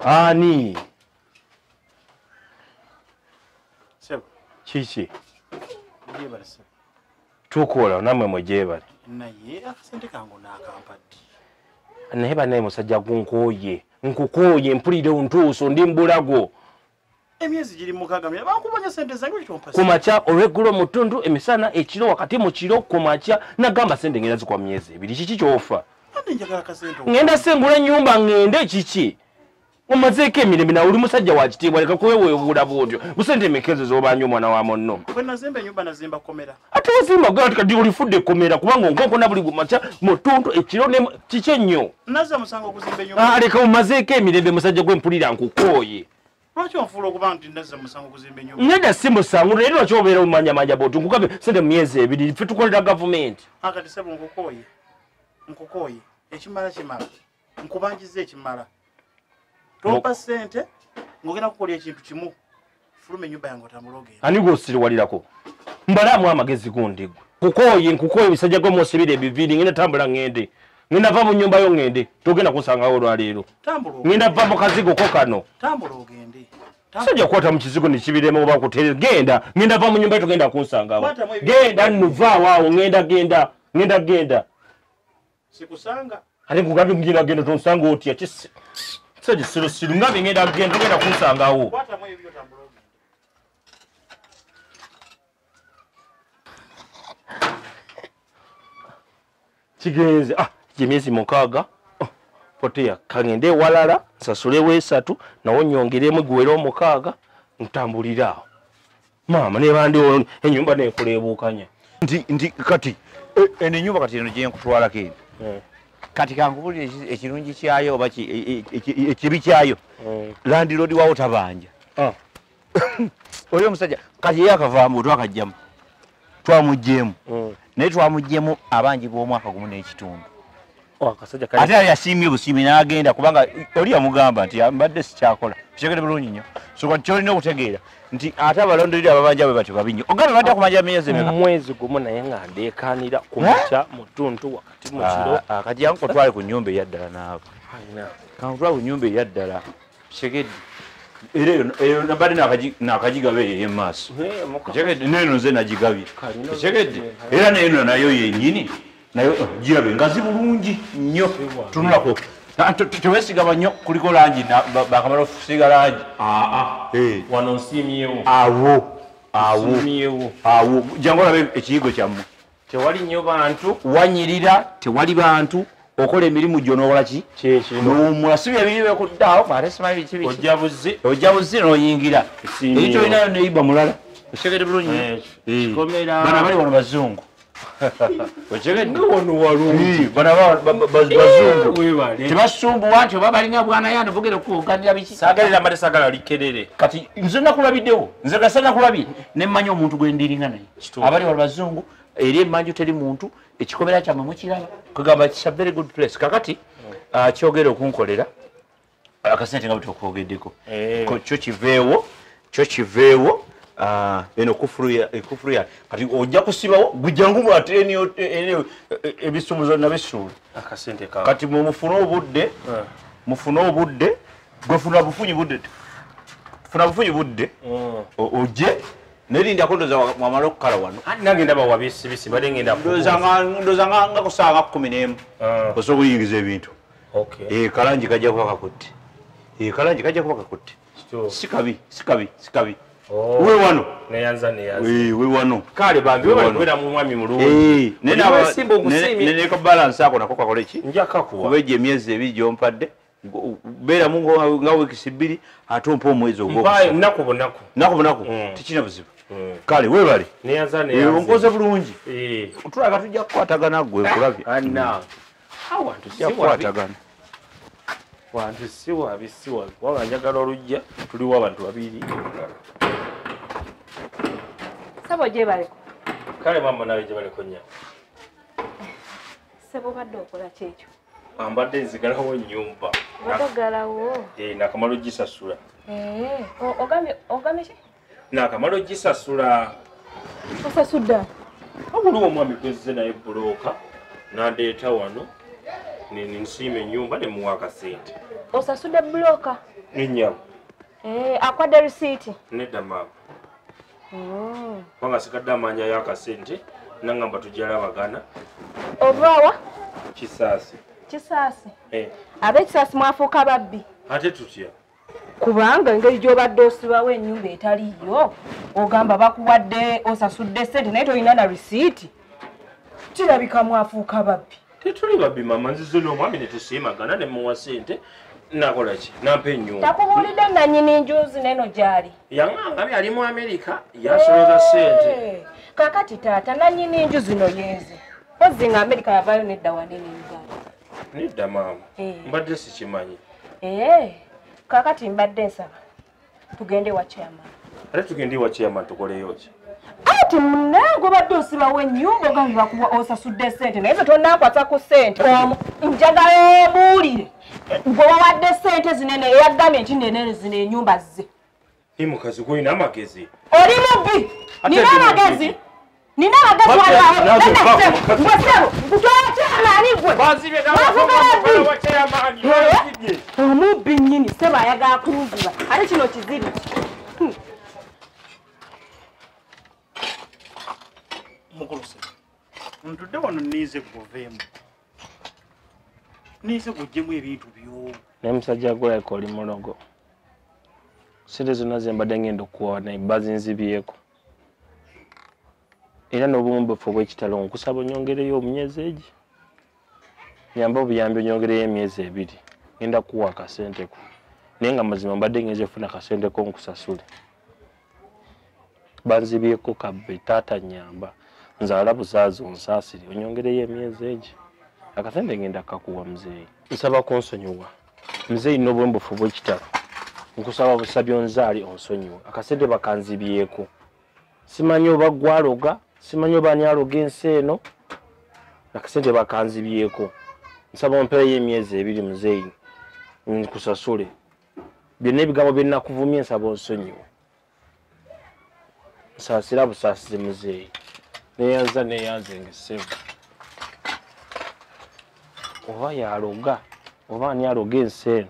Ani. Sebo. Chichi. Jebale sebo. Tukola namwe mujebale. Naye akasente kangu nakampadde. Neba naye musajja gunkoye. Nkukoye mpulire untuuso ndi mbulago. Emyezi giri mukagamya bakubanya sente zange kyompa. Kumacha oreggulo mutundu emisana ekiro wakati mu kiro kumacha nagamba sente ngenda zikwa myezi ebiri kiki kyofa. Ande njagala kasente. Ngenda sengula nyumba ngende kiki. Omazeeko emirembe nawe oli musajja wa kitiibwa leka kweweebuula bwotyo busente emekeze z'obanyo omwana wa monno. Bwe nazimba ennyumba nazimba komera. Ate wazimba kati olifudde komera kubanga onkona buli gumacha mutundu ekiro ne kiki ennyo. Nazza musango okuzimba ennyumba. Leka omazeeko emirembe musajja gwe mpulira nkukooye. Lwaki onfuula okuba nti nazza musango okuzimba ennyumba? Ngenda si musango naye lwaki obeera omumanyamanya bwotyo nkugabe sente mu myezi ebiri ffe tukolera gavumenti. Akati sebo nkukooye ekimala kimala nkubanjiza ekimala. Tompa sente ngogenda kukolya ekintu kimu fuluma ennyumba yange otambulogera. Ani gw'osiriwalirako mbalaamu amagezi gundigwe nkukooye ebisajja gwe mwosibira ebiviiri ngenda tambula ngende ngenda va mu nnyumba yo ngende togenda kunsangawo olwaleero ngenda va mu kazigo ko kano tambula ogende sajja kukwata mu kizigo nekibiremu oba nkutere genda ngenda va mu nnyumba yo togenda kunsangawo genda nnuvaawo awo ngenda sikusanga ate nkugambye ngenda genda tonsanga otya kisi sajja sirusiru ngambye ngenda genda togenda kunsangawo. Kwatamu ebyo tambula ogende. Kigenze emyezi mukaaga poteya kangende ewalala nsasulewo 3 nawo nyongeremu guwera omukaaga ntambulira awo maama neba ndi ennyumba nekola ebuukanya nti kati eno ennyumba kati eno gye nkutwalako eno kati kankubulira ekirungi kyayo oba ekibi kyayo landiroodi waawo tabanja oli omusajja kati ye akavaamu twakajjamu twamugjeemu naye twamugjeemu abangi b'omwaka gumu n'ekitundu ate yasiimye obusiimi n'agenda kubanga oli yamugamba nti mbadde sikyakola kitegere bulungi nnyo so kati kyolina okutegeera nti ate abalondoleri ababanja bwe batyo babi nnyo ogambe badde kumanja myezi emeka mwezi gumu naye nga ndeekaanira kumakya mutuntu wakati mu kiro kati yangu kotwale ku nnyumba eyaddala naawe kankutwale ku nnyumba eyaddala kitegedde era eyo nabadde naakagigabe eyo ey'emaaso neno nze nagigabye kitegedde era neno nayo yennyini nayo girabe ngazi bulungi nnyo tunulako teweesigama nnyo kuliko langi bakamala okusiiga langi wano nsiimyewo awo jangu olabe ekiyigo kyammwe tewali nnyo bantu wanyirira tewali bantu okola emirimu gyo n'okola ki nomulasibi ebiri bekuddaawo ate simanyi biki ojja buzzi n'oyingira eyo kyolinayo neyiba mulala okyegedde bulungi bana bali wano bazungu tebasumbuwa nti oba balina bwana yano bugere okuganira biki saagalira amate saagala likerere kati nze nakulabiddewo nze gasa nakulabye nemmanyi omuntu gwe ndiringa naye abali wano bazungu eri emmanju teri muntu ekikomera kyammwe mukiraba kugamba kisa very good place kakati kyogere okunkolera akasente nga butokwogeddeko kyo kiveewo eno kufuru ya kati ojja kusibawo gujangu ate ebisumuzo nabisuula akasente kati mufune obudde gwefuna bufunyi budde ojje nerindako ndoza wamala okukala wano nange ndaba wabisibisi bade ngenda ndoza nga kusaaga 11 osobola okuyingiza ebintu kalangi kajja kuba kakutte sikabi we wano we wano kale bambi webalikubeera mu mwami mulungi neneka balansi ako nako kakole ki njakakuwa kubeja emyezi ebiri gyompadde beeramu nga wiikisi 2 ate ompa omwezi naku bunaku tekina buzibu kale webale onkoze bulungi tulaga tujja kukwatagana gwe nkulabye kukwatagana wantu siwabi waba njagala olujja tuliwo abantu babiri Sabo gye baleko. Kale mama nawe gye baleko nya. Sabo badde okola kyekyo. Ambadde nzigalawo nnyumba. Badogalawo. Nakamalo gisasula. Ogambe ki? Nakamalo gisasula. Osasudda. Abuliwo omwami kwezze naye bbulooka n'andeeta wano nsiima ennyumba ne muwa akasente. Osasudde bulooka? Nennyabo. Akwadde risiiti? Nedda maama. Kubanga sigadde amanja y'akasente nangamba tujalabagana. Ovaawa? Kisaasi. Kisaasi? Ab'ekisaasi mwafuuka babbi? Ate tutya? Kubanga engeri gy'obadde osibawo ennyumba etaliyo ogamba bakuwadde osasudde ssente naye tolina na risiiti, kirabika mwafuuka babbi. Tetuli babbi maama, nzize n'omwami ne tusiimagana ne muwa ssente nakola ki nampa ennyumba. Takubuulidde nannyini njuzi neno gy'ali? Yaŋŋanga ali mu Amerika yasoloza ssente. Kaakati taata nannyini nju zino yeeze ozzi nga Amerika yavaayo nedda wanene Uganda. Nedda maama, mbadde sikimanyi. Kaakati mbadde nsaba tugende wa chairman. Ate tugende wa chairman tukoleyo ki? Ati munange obadde osibawo ennyumba ogambi bakuwa osasudde ssente naye ze tonnakwata ku ssente. Njagala obuulire gwe wawadde ssente zinene eyagambye nti nenene zino ennyumba zze. Ni mukazi gw'olina amagezi. Oli mubbi. Nina amagezi. Nina amagezi waliwo. Mbwesebo nkutwala chairman gwe. Bazibye n'abavuga wa chairman. Omubbi nnyini sebo ayagala kunziba ate kino kizibu. Mukuluse ntudde wano niize kuveemu niize kujjemu ebintu byo naye musajja gulaika oli mulogo. Sente zonna ze mbadde ngenda okuwa naye bazinzibyeko era n'obumbufu obw'ekitalo nkusaba onyongereyo omyezi egi nyamba obuyambi onyongereyo emyezi 2 ngenda kuwa akasente ko naye nga mazima mbadde ngeze funa akasente ko nkusasule banzibyeko kabbe taata nyamba nzaala buzaazi onsaasire onyongereyo emyezi egi akasente ngenda kakuwa muzeeyi. Nsaba kunsonyiwa muzeeyi n'obwembufu bw'ekitalo nkusaba busabye onzaali onsonyiwa akasente bakanzibyeko simanyi oba gwaloga simanyi oba ani aloga ensi eno akasente bakanzibyeko nsaba ompeereyo emyezi 2 muzeeyi nkusasule byonna ebigambo bye nnakuvumye nsaba onsonyiwa nsaasira busaasize muzeeyi neyanza ngesebo oba yaloga oba ani aloga ensi eno